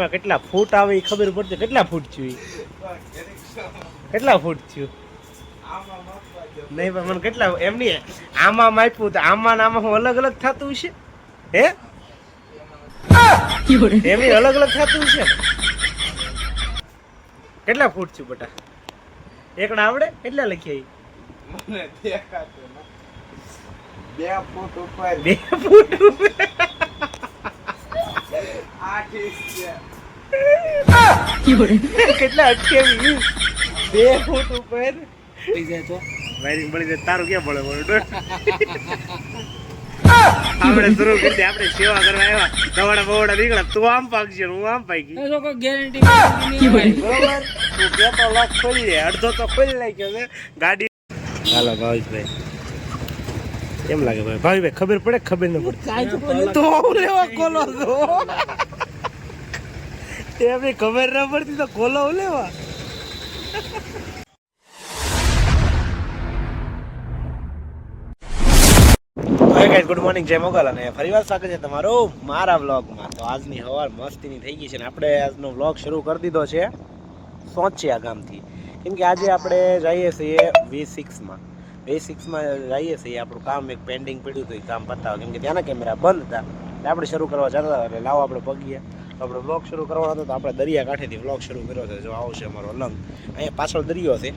કેટલા ફૂટ આવે એ ખબર પડશે. કેટલા ફૂટ થયું? કેટલા ફૂટ થયું? નહીં પણ મને કેટલા એમ નહીં આમાં માપ્યું તો આમાં ને આમાં હું અલગ અલગ થતું છે. હે એમની અલગ અલગ થતું છે. કેટલા ફૂટ થયું બટા? એકડા આવડે? કેટલા લખીએ? મને દેખાતું નથી. 2 ફૂટ ઉપર 2 ફૂટ ઉપર 8 ઇંચ છે. કેટલા 28 2 ફૂટ ઉપર થઈ જાય તો વાયરિંગ મળી જાય. તારું ક્યાં પડે બોલો? આપણે શરૂ કરી દે. આપણે સેવા કરવા આવ્યા, દવાડા બવાડા નીકળ્યા. તું આમ પાકશે, હું આમ પાકી. ગેરંટી બરોબર. તું કેતો લોક ખોલી દે, અડધો તો ખોલી નાખ્યો છે ગાડી. હાલો ભાવેશભાઈ, કેમ લાગે ભાઈ? ભાવેશભાઈ ખબર પડે? ખબર ન પડે તો લેવા કોલો તો એમ ખબર ન પડતી તો કોલો લેવા. ગુડ મોર્નિંગ, જય મોગલ અને ફરીવાર સ્વાગત છે તમારું મારા વ્લોગમાં. તો આજની સવાર મસ્તીની થઈ ગઈ છે ને આપણે આજનો વ્લોગ શરૂ કરી દીધો છે સોંચિયા ગામથી. કેમ કે આજે આપણે જઈએ છીએ V6માં જઈએ છીએ. આપણું કામ એક પેન્ડિંગ પડ્યું હતું, એ કામ પતાવ. કેમ કે ત્યાંના કેમેરા બંધ હતા એટલે આપણે શરૂ કરવા જતા હતા. એટલે લાવો આપણે પગીએ આપણે વ્લોગ શરૂ કરવાનો હતો. તો આપણે દરિયા કાંઠેથી વ્લોગ શરૂ કર્યો છે. જો આવો છે અમારો અલંગ. અહીંયા પાછળ દરિયો છે,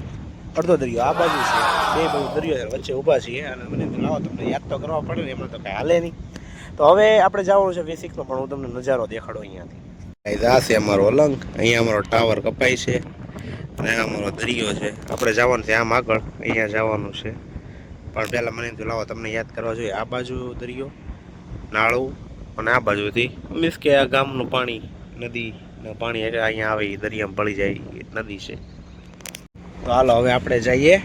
અડધો દરિયો આ બાજુ છે, બે બાજુ દરિયો છે, વચ્ચે ઊભા છીએ. અને મને લાવો તમને યાદ તો કરવા પડે ને, એમાં તો કાંઈ હાલે નહીં. તો હવે આપણે જવાનું છે V6માં, પણ હું તમને નજારો દેખાડો અહીંયાથી. આ છે અમારો અલંગ. અહીંયા અમારો ટાવર કપાય છે અને આ અમારો દરિયો છે. આપણે જવાનું છે આમ આગળ, અહીંયા જવાનું છે. પણ પહેલાં મને તો લાવો તમને યાદ કરવા જોઈએ. આ બાજુ દરિયો, નાળું, અને આ બાજુથી મીન્સ કે આ ગામનું પાણી, નદીનું પાણી અહીંયા આવે એ દરિયામાં ભળી જાય એ નદી છે. તો હાલો હવે આપણે જઈએ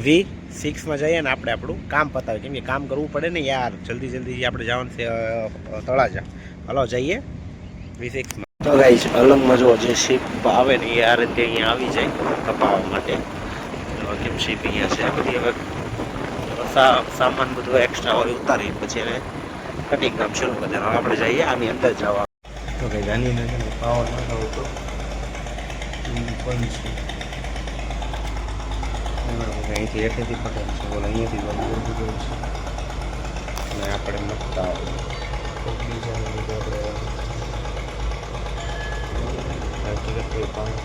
V6માં જઈએ ને આપણે આપણું કામ પતાવીએ. કેમ કે કામ કરવું પડે ને યાર, જલ્દી આપણે જવાનું છે તળાજા. હાલો જઈએ V6માં. તો ગાઈસ અલંગમાં જો જે શીપ આવે ને એ આ રીતે અહીંયા આવી જાય કપાવવા માટે. કેમ શીપ અહીંયા છે બધી. હવે સામાન બધું એક્સ્ટ્રા હોય ઉતારી પછી એને કટિંગ કામ શરૂ કરી દેવાનું. આપણે જઈએ આની અંદર જવા. તો ગાઈસ આની અંદર પાવર નખાવું તો પણ છે અહીંથી હેઠેથી પકડ છે, બોલ અહીંયાથી બધું છે. અને આપણે મકતા બીજાને લીધે આપણે કોઈ પાણી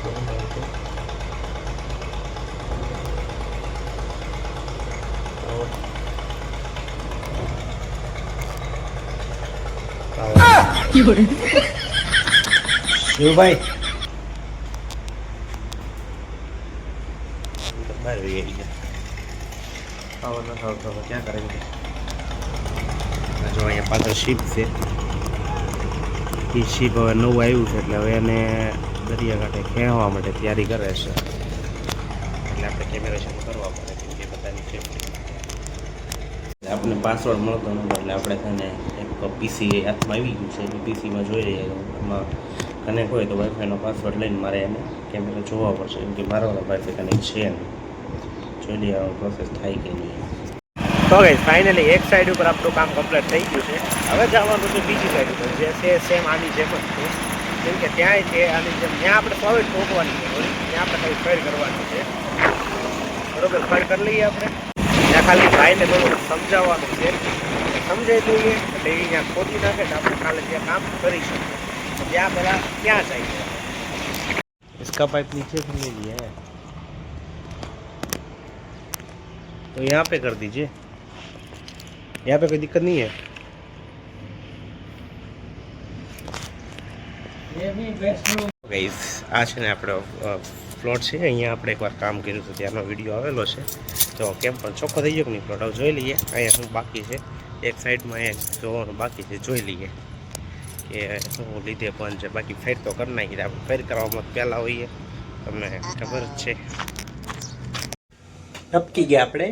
શિવભાઈ બહાર રહી ગયા. પાવર ન આવતો હવે ક્યાં કરેંગે? જો અહીંયા પાછળ શીપ છે, એ શીપ હવે નવું આવ્યું છે એટલે હવે એને દરિયાકાંઠે ખેંચવા માટે તૈયારી કરે છે. એટલે આપણે કેમેરા શરૂ કરવા પડે કેમ કે બધાની સેફટી. આપણે પાસવર્ડ મળતો નતો એટલે આપણે તેને એક PC હાથમાં આવી ગયું છે. એટલે PCમાં જોઈ રહીએ એમાં કનેક્ટ હોય તો વાઈફાઈનો પાસવર્ડ લઈને મારે એને કેમેરા જોવા પડશે. કેમ કે મારો વાઈફાઈ કનેક્ટ છે નહીં. જોઈ લઈએ પ્રોસેસ થાય કે નહીં. તો ગાઈસ ફાઇનલી એક સાઈડ ઉપર આપણું કામ કમ્પ્લીટ થઈ ગયું છે. હવે જવાનું છે બીજી સાઈડ ઉપર, જે છે સેમ આની જેમ જ છે. કેમ કે ત્યાંય છે આની જેમ. ત્યાં આપણે સોલિડ ઠોકવાની છે, ત્યાં આપણે ખાલી ફાયર કરવાની છે. બરોબર, ફાયર કરી લઈએ આપણે. ત્યાં ખાલી ભાઈને થોડું સમજાવવાનું છે, સમજાઈ દઈએ એટલે એ ત્યાં ખોટી નાખે તો આપણે કાલે ત્યાં કામ કરી શકીએ. ત્યાં પહેલાં ત્યાં જઈએ. इसका पाइप नीचे से ले लिया है तो यहाँ पे कर दीजिए. यहाँ पे कोई दिक्कत नहीं है. ગાઈસ આ છે ને આપણો પ્લોટ છે. અહીંયા આપણે એકવાર કામ કર્યું હતું, ત્યાંનો વિડીયો આવેલો છે. તો કેમ પણ ચોખ્ખો થઈ ગયો કે નહીં પ્લોટ, હવે જોઈ લઈએ. અહીંયા શું બાકી છે, એક સાઈડમાં અહીંયા જોવાનું બાકી છે, જોઈ લઈએ કે શું લીધે પણ છે. બાકી ફેર તો કરી નાખીએ. આપણે ફેર કરવામાં પહેલાં હોઈએ, તમને ખબર જ છે. ટપકી ગયા આપણે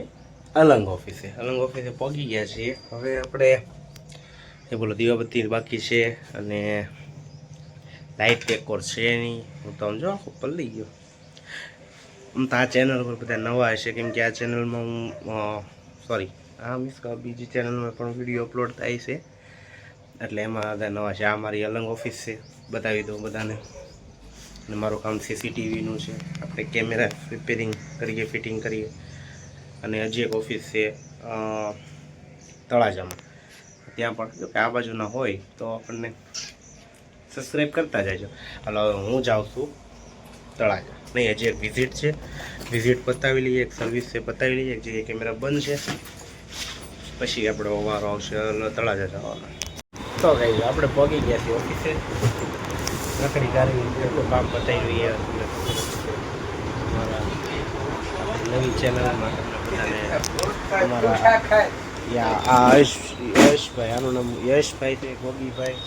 અલંગ ઓફિસે પહોંચી ગયા છીએ. હવે આપણે એ બોલો દીવાબત્તી બાકી છે અને લાઇટ ડેકોર છે નહીં. હું તો સમજો પલ્લી ગયો. આમ તો આ ચેનલ પર બધા નવા હશે, કેમ કે આ ચેનલમાં હું સોરી આ મીન્સ બીજી ચેનલમાં પણ વિડીયો અપલોડ થાય છે એટલે એમાં બધા નવા છે. આ મારી અલંગ ઓફિસ છે. બતાવી દઉં બધાને. અને મારું કામ સીસીટીવીનું છે. આપણે કેમેરા રિપેરિંગ કરીએ, ફિટિંગ કરીએ. અને હજી એક ઓફિસ છે તળાજામાં, ત્યાં પણ જો કે આ બાજુના હોય તો આપણને સબસ્ક્રાઈબ કરતા જજો. હાલો હું જાઉં છું તળાજા. નહીં, હજી એક વિઝિટ છે, વિઝિટ પતાવી લઈએ, એક સર્વિસ છે પતાવી લઈએ, એક જગ્યાએ કેમેરા બંધ છે, પછી આપણો વારો આવશે તળાજા જવાનો. તો ગઈ આપણે પહોંચી ગયા છીએ ઓફિસે. લકડી ગાડી એટલું કામ બતાવી રહીએ અમારા નવી ચેનલમાં તમને બધાને. અમારા આ યશભાઈ, આનું નામ યશભાઈ છે, ગોગીભાઈ.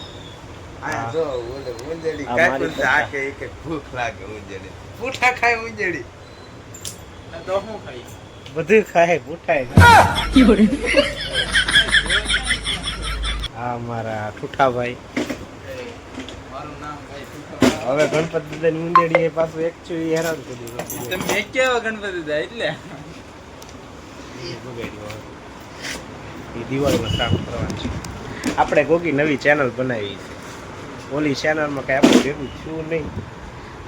આ જો ઓલે ઉંજડી આ કાઈ મારી પણ આ કે એક ભૂખ લાગે ઉંજડી. પૂઠા ખાય ઉંજડી. આ તો હું ખાઈ. બધું ખાય, પૂઠાય. આ અમારા ઠુઠાભાઈ. મારું નામ ભાઈ ઠુઠા. હવે ગણપતિ દાદાની ઉંદેડી એ પાછું એકચ્યુઅલી હેરાન કરી દીધું. તમે કેવા ગણપતિ દા એટલે એ દિવાળીમાં કામ કરવાનું છે. આપણે ગોગી નવી ચેનલ બનાવી છે. ઓલી ચેનલમાં કાંઈ આપણે ભેગું થયું નહીં,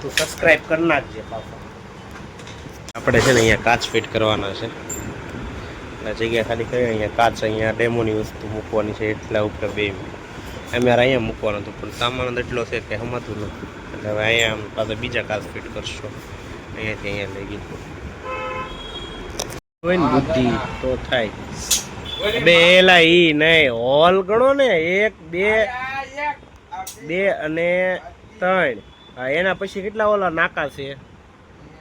તો સબસ્ક્રાઈબ કરી નાખજે પાછા. આપણે છે ને અહીંયા કાચ ફિટ કરવાના છે. એટલે જગ્યા ખાલી કરી અહીંયા કાચ, અહીંયા ડેમોની વસ્તુ મૂકવાની છે. એટલા ઉપર બે અમારે અહીંયા મૂકવાનું હતું, પણ સામાન એટલો છે કે હમાતું નથી. એટલે હવે અહીંયા પાછા બીજા કાચ ફિટ કરશો. અહીંયાથી અહીંયા લઈ ગયું હોય ને બુદ્ધિ તો થાય. બે એલા ઈ નહીં, હોલ ગણો ને, 1 2 અને 3. હા, એના પછી કેટલા ઓલા નાકા છે?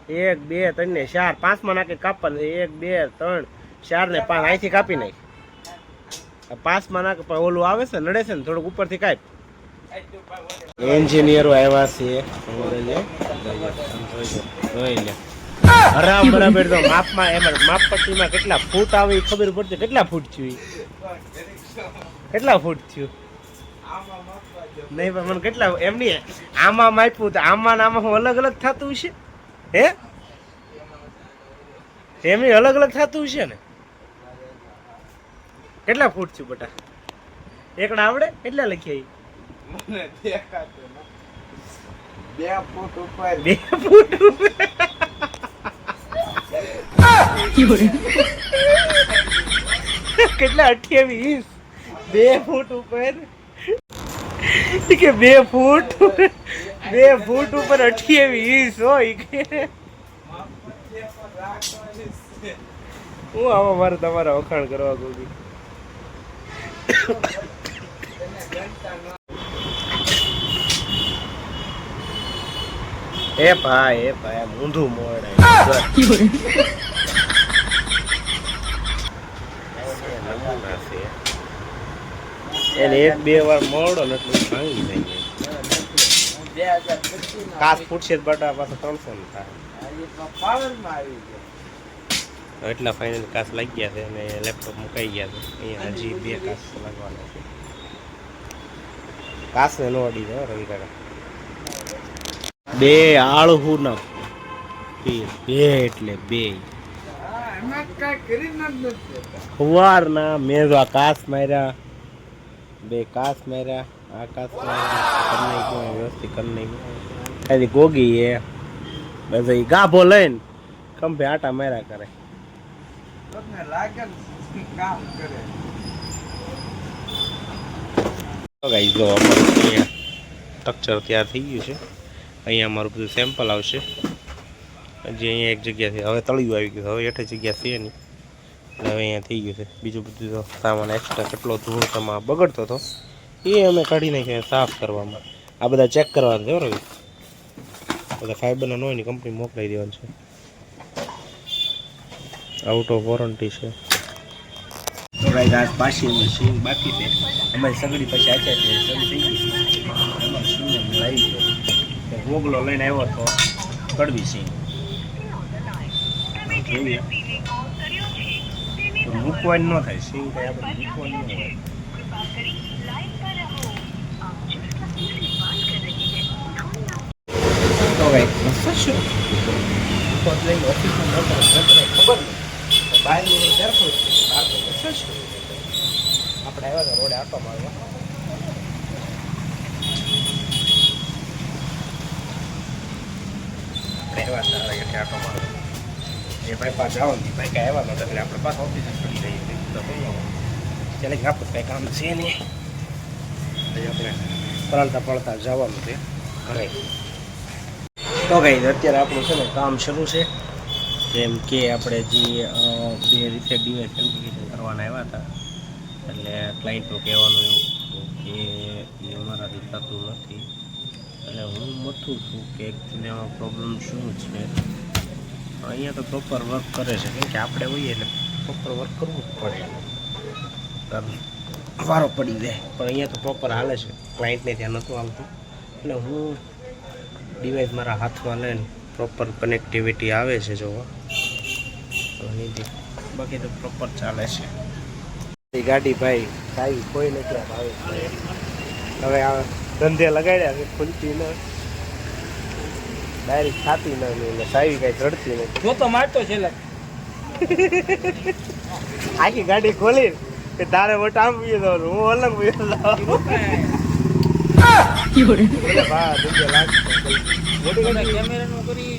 1 2 3 ને 4, 5માં નાકે કાપવાના. 1 2 3 4 ને 5 અહીંથી કાપી નાખ. 5માં નાકે પણ ઓલું આવે છે, નડે છે ને થોડુંક ઉપરથી કાપ. એન્જિનિયરો આવ્યા છે. જોઈ લે હરામ બરાબર. તો માપમાં એમાં માપ પટ્ટીમાં કેટલા ફૂટ આવે એ ખબર પડતી. કેટલા ફૂટ થયું? કેટલા ફૂટ થયું? નહીં પણ મને કેટલા એમની આમાં માપ્યું તો આમાં આમાં હું અલગ અલગ થતું છે. હે એમની અલગ અલગ થતું છે ને? કેટલા ફૂટ થયું બટા? એકડા આવડે એટલા લખી મને દેખાતું નથી. 2 ફૂટ ઉપર 2 ફૂટ ઉપર કેટલા 28 2 ફૂટ ઉપર કે 2 ફૂટ 2 ફૂટ ઉપર 28 હોય કે હું આમાં મારે તમારા વખાણ કરવા ગોગી. એ ભાઈ ઊંધું મોડ એને 1 2 વાર મોડો ને એટલે ભાંગી જાય. 2025 કાચ ફૂટશે જ બટા પાછા 300 ને થાય. પાવરમાં આવી ગયો. એટલા ફાઇનલ કાચ લાગી ગયા છે અને લેપટોપ મુકાઈ ગયા છે. અહીંયા હજી 2 કાચ લાગવાના છે. કાચને નો અડી જાય રવિ કાકા. 2 આળહું ના બે એટલે 2 એમાં કાંઈ કરી નથી દેતા. સવારના મેં આ કાચ માર્યા, 2 કાચ માર્યા, આ કાચ માર્યા, કરી વ્યવસ્થિત કરી નાખ્યું. ખાલી ગોગી એ બસ એ ગાભો લઈને ખંભે આટા માર્યા કરે. તમને લાગે ને કામ કરે. તો ગાઈસ જો અમારું અહીંયા સ્ટ્રક્ચર તૈયાર થઈ ગયું છે. અહીંયા અમારું બધું સેમ્પલ આવશે. હજી અહીંયા એક જગ્યા છે, હવે તળિયું આવી ગયું, હવે હેઠે જગ્યા છે નહીં. એટલે હવે અહીંયા થઈ ગયું છે. બીજું બધું તો સામાન એક્સ્ટ્રા કેટલો ધૂળ તમા બગડતો હતો એ અમે કાઢી નાખ્યા સાફ કરવામાં. આ બધા ચેક કરવાના છે રવિ, બધા ફાઈબરના નોયની કંપની મોકલાઈ દેવાનું છે. આઉટ ઓફ વોરંટી છે. ગાઈસ આજ પાછી મશીન બાકી છે. અમારી સગડી પછી આચા છે શરૂ થઈ ગઈ. અમારી શીંગ લાવી છે, ગોગલો લઈને આવ્યો હતો કડવી શીંગ. જોઈએ તો મૂકવાની ન થાય શીંગ, કઈ આપણે મૂકવાની ન હોય. તો ગાઈસ શું લઈને ઓફિસમાં ખબર નહીં બહાર નહીં કરતો બહાર તો શું આપણે આવ્યા હતા રોડે આટો મારવા. આપણે એવા હતા એટલે આટો મારો એ ભાઈ પાછા આવવાની ભાઈ કાંઈ આવ્યા નહોતા એટલે આપણે પાછા ઓફિસે ચડી રહીએ તો ચાલે કે આપણે કાંઈ કામ છે નહીં એટલે આપણે પલળતા પલળતા જવાનું છે ઘરે. તો કઈ અત્યારે આપણું છે ને કામ શરૂ છે. જેમ કે આપણે જે 2 રીતે ડિવાઇસ કન્ફિગરેશન કરવાના આવ્યા હતા એટલે ક્લાયન્ટનું કહેવાનું એવું કે એ અમારાથી થતું નથી એટલે હું મથું છું કે એકચ્યુઅલી આમાં પ્રોબ્લેમ શું છે. અહીંયા તો પ્રોપર વર્ક કરે છે કેમ કે આપણે હોઈએ એટલે પ્રોપર વર્ક કરવું જ પડે વારો પડી જાય પણ અહીંયા તો પ્રોપર હાલે છે ક્લાયન્ટને ત્યાં નહોતું આવતું એટલે હું ડિવાઇસ મારા હાથમાં લઈને પ્રોપર કનેક્ટિવિટી આવે છે જોવા બાકી તો પ્રોપર ચાલે છે. ગાડી ભાઈ સાવી કોઈ નથી આવે હવે આ ધંધે લગાડ્યા કે ખુલતી ન ડાયરેક્ટ ખાતી ન એટલે સાવી કાંઈ ચડતી નથી. જો તો મારતો છે આખી ગાડી ખોલી કે તારે વટ આમ પીએ દઉં હું અલગ પીએ દઉં કેમેરાનું કરી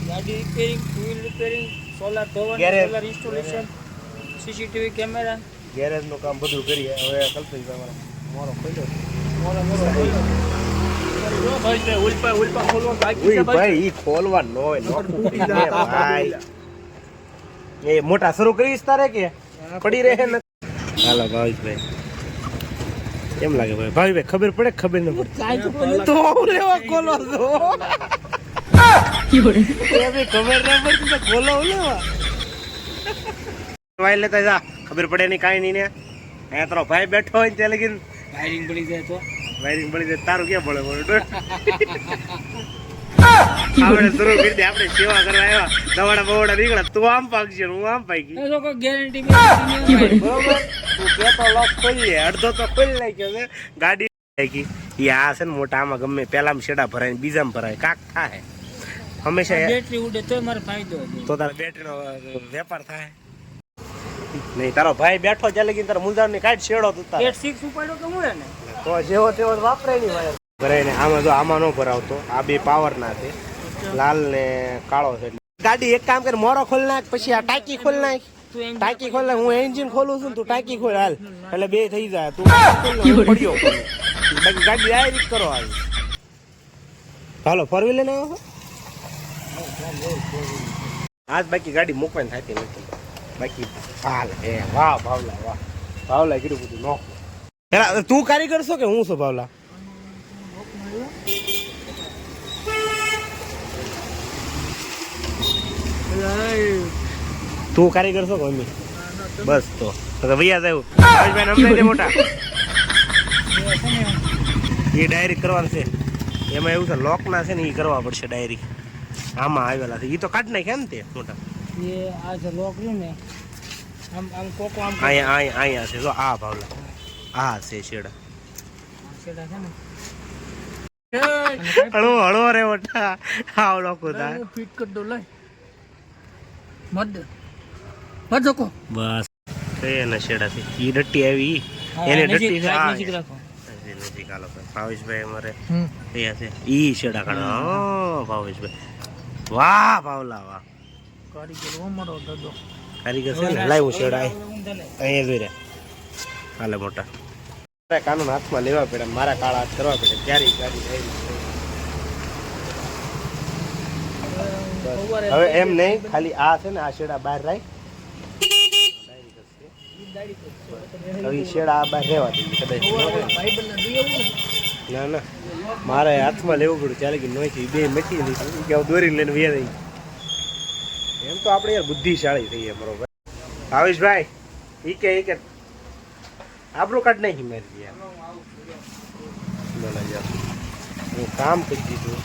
ગાડી repairing two wheeler repairing solar ધોવાનું Garage. Solar installation CCTV camera ગેરેજનું કામ બધું કરીએ. હવે કલ્પેશભાઈ મારો મોરો ખોલ્યો ઉલ્પા ખોલવા બાકી ઉઈ છે ભાઈ ઈ ખોલવા ન હોય નોખું થઈ જાય ભાઈ. એ મોટા શરૂ કરીશ તારે કે પડી રહે ને. હાલો ભાવેશભાઈ કેમ લાગે ભાઈ? ભાવેશભાઈ ખબર પડે કે ખબર ન પડે તો લેવા ખોલો તો ખબર ના પડતી તો ખોલો લેવા વાઈ લેતા જા ખબર પડે નહીં કાંઈ નહીં ને. અહીંયા તારો ભાઈ બેઠો હોય ને ત્યાં લગીને વાયરિંગ પડી જાય તો વાયરિંગ પડી જાય તારું ક્યાં પડે પડે આપણે શરૂ કરી દે આપણે સેવા કરવા આવ્યા દવાડા બવાડા નીકળ્યા તું આમ પાકશે હું આમ પાકી એ લોકો ગેરંટી બરોબર તું કેતો લોક ખોલી અડધો તો ખોલી નાખ્યો છે ગાડી નાખી. એ આ છે ને મોટા આમાં ગમે પેલામાં શેડા ભરાય ને બીજામાં ભરાય કાક થાય હંમેશા બેટરી ઉડે તો મારે ફાયદો તો તારા બેટરીનો વેપાર થાય નહીં. તારો ભાઈ બેઠો જ્યાં લગી તારા મુંજાર ની કાઢ શેડો તું તારે 86 ઉપાડ્યો કે મળે ને તો જેવો તેવો વાપરાય નહીં ભાઈ ભરાય ને. આમાં જો આમાં ન ભરાવતો આ બે પાવર ના છે લાલ ને કાળો છે. ગાડી એક કામ કર મોરો ખોલ નાખ પછી આ ટાંકી ખોલ નાખ ટાંકી ખોલ નાખ હું એન્જિન ખોલું છું તું ટાંકી ખોલ હાલ એટલે બે થઈ જાય તું પડ્યો બાકી ગાડી ડાયરેક્ટ કરો આવી. હાલો ફોર વ્હીલર ને આવો આજ બાકી ગાડી મૂકવાની થતી નથી બાકી હાલ એ વાહ ભાવલા વાહ ભાવલા કીધું બધું નો પેલા તું કારીગર છો કે હું છું ભાવલા? તું કારીગર છો કે મમ્મી? બસ તો ભૈયા જાય નંબર દે મોટા એ ડાયરી કરવાનું છે એમાં એવું છે લોક ના છે ને એ કરવા પડશે ડાયરી આમાં આવેલા છે એ તો કાઢ નાખ્યા ને તે મોટા એ આ જે લોક રહ્યું ને આમ આમ કોકો આમ અહીંયા છે જો આ ભાવલા આ છે શેડા છેડા છે ને હળવો હળવો રે મોટા આવ લોકો તા ફિટ કરી દો લઈ મત જોકો બસ એના શેડા છે ઈ ડટ્ટી આવી એને ડટ્ટી છે આ નજીક રાખો નજીક આલો ભાવેશભાઈ અમારે અહીંયા છે ઈ શેડા કાઢો ભાવેશભાઈ વાહ ભાવલા વાહ કારીગર અમારો દાદો કારીગર છે ને લાવ્યું શેડા અહીંયા જોઈ રહ્યા હાલે મોટા મારા કાનૂન હાથમાં લેવા પડે મારા કાળા હાથ કરવા પડે ત્યારે ગાડી હવે એમ નહીં ખાલી આ છે ને આ શેડા બહાર રાખ હવે શેડા આ બહાર રહેવા દઈએ કદાચ ના ના મારે હાથમાં લેવું પડ્યું ત્યારે કે નોખી બે મચી નથી કે દોરીને લઈને વ્યા દઈ. એમ તો આપણે યાર બુદ્ધિશાળી થઈએ બરોબર. ભાવેશભાઈ ઈ કે આપણું કાઢ નાખી મારી યાર હું કામ કરી દીધું